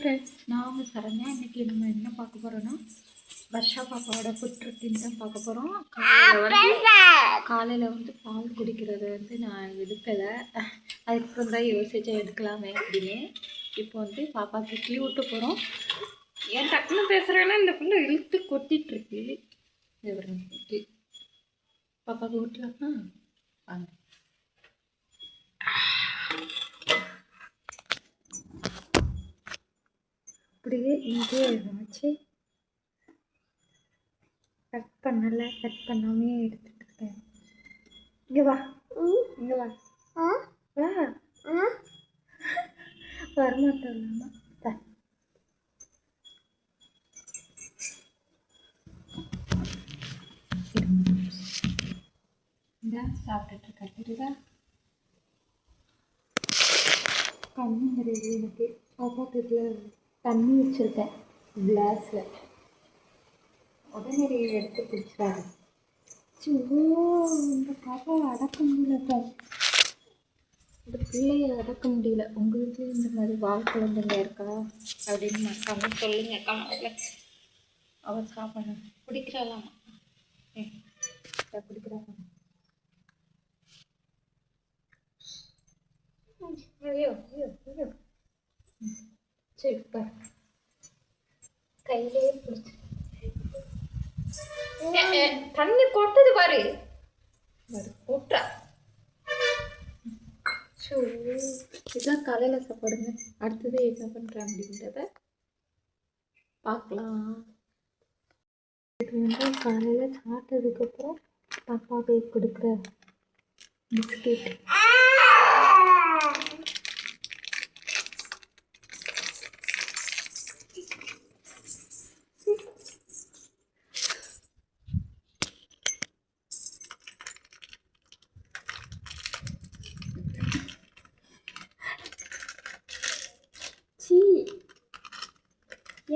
Friends, நான் சரண்யா. இன்றைக்கி நம்ம என்ன பார்க்க போகிறோன்னா, வர்ஷா பாப்பாவோட ஃபுட் ரொட்டீன் தான் பார்க்க போகிறோம். காலையில் வந்து பால் குடிக்கிறது வந்து நான் எடுக்கலை. அதுக்கப்புறம் தான் யோசிச்சா எடுக்கலாமே அப்படின்னு. இப்போ வந்து பாப்பாவுக்கு இட்லி ஊட்ட போகிறோம். ஏன் டக்குன்னு பேசுகிறேன்னா இந்த புள்ள இழுத்து கொட்டிகிட்ருக்கு. இட்லி பாப்பாவுக்கு ஊட்டலாமா? வாங்க. அப்படியே இங்கே வச்சு கட் பண்ணலை, கட் பண்ணாமே எடுத்துகிட்டு இருக்கேன். இங்கே வா, இங்கே வா, வா வரமாட்டோம்மா. இந்த சாப்பிட்டுட்டு இருக்கேன். தெரியுதா? தண்ணி நிறைய எனக்கு ஆப்போசிட்டில் தண்ணி வச்சுருக்கேன் கிளாஸில். உடனே எடுத்து குடிச்சிடாது. இந்த பாப்பாவை அடக்க முடியல, இந்த பிள்ளையை அடக்க முடியல. உங்களுக்கு இந்த மாதிரி வால் குழந்தைங்க இருக்கா அப்படின்னு மறக்காமல் சொல்லுங்க கமெண்ட்ல. அவள் சாப்பிடணும். குடிக்கிறாளாம். குடிக்கிறாங்க. ஐயோ ஐயோ ஐயோ. சரி பாரு, கையிலே பிடிச்சி தண்ணி கொட்டுது பாரு, கொட்டுறா. இதுதான் காலையில் சாப்பாடுங்க. அடுத்தது என்ன பண்ணுறேன் அப்படின்றத பார்க்கலாம். இது வந்து காலையில் சாப்பிட்டதுக்கப்புறம் பாப்பாவுக்கு கொடுக்குற பிஸ்கெட்.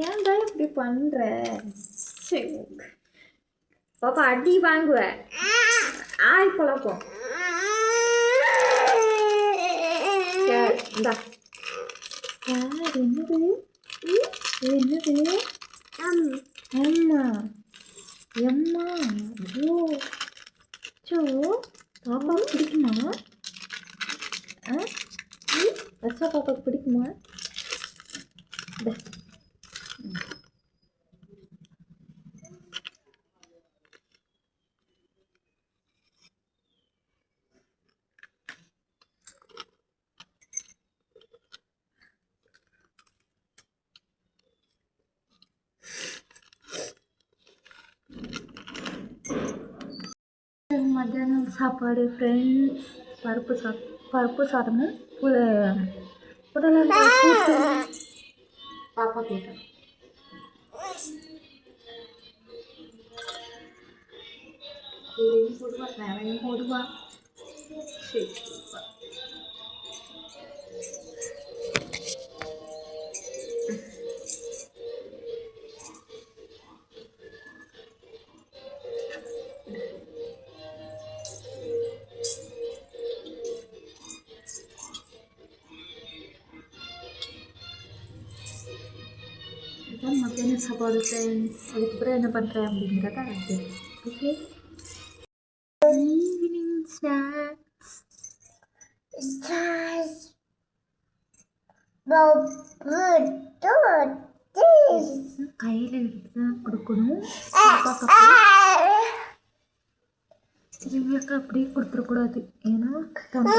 ஏன்டா இப்படி பண்ற? பாப்பா அடி வாங்குவ. ஆய் பழக்கம். இந்தா என்னது என்னது? அம்மா எம்மா. ஐயோ சோ, பாப்பாவுக்கு பிடிக்குமா? வச்சா பாப்பாவுக்கு பிடிக்குமா? மத்தியானம் சாப்பாடு ஃப்ரெண்ட்ஸ், பருப்பு சாதமும் புடலங்காய் கூட்டு. பாப்பா கேட்டேன். இதையும் போடுவா, வேறையும் போடுவா. சரி மத்தியானம் சாப்பாடு ஃப்ரெண்ட்ஸ். அதுக்கப்புறம் என்ன பண்ணுறேன் அப்படிங்கிறத அது ஓகே. ஈவினிங் ஸ்நாக்ஸ் கையில் எடுத்து தான் கொடுக்கணும். இவங்களுக்கு அப்படியே கொடுத்துடக்கூடாது, ஏன்னா தொண்டை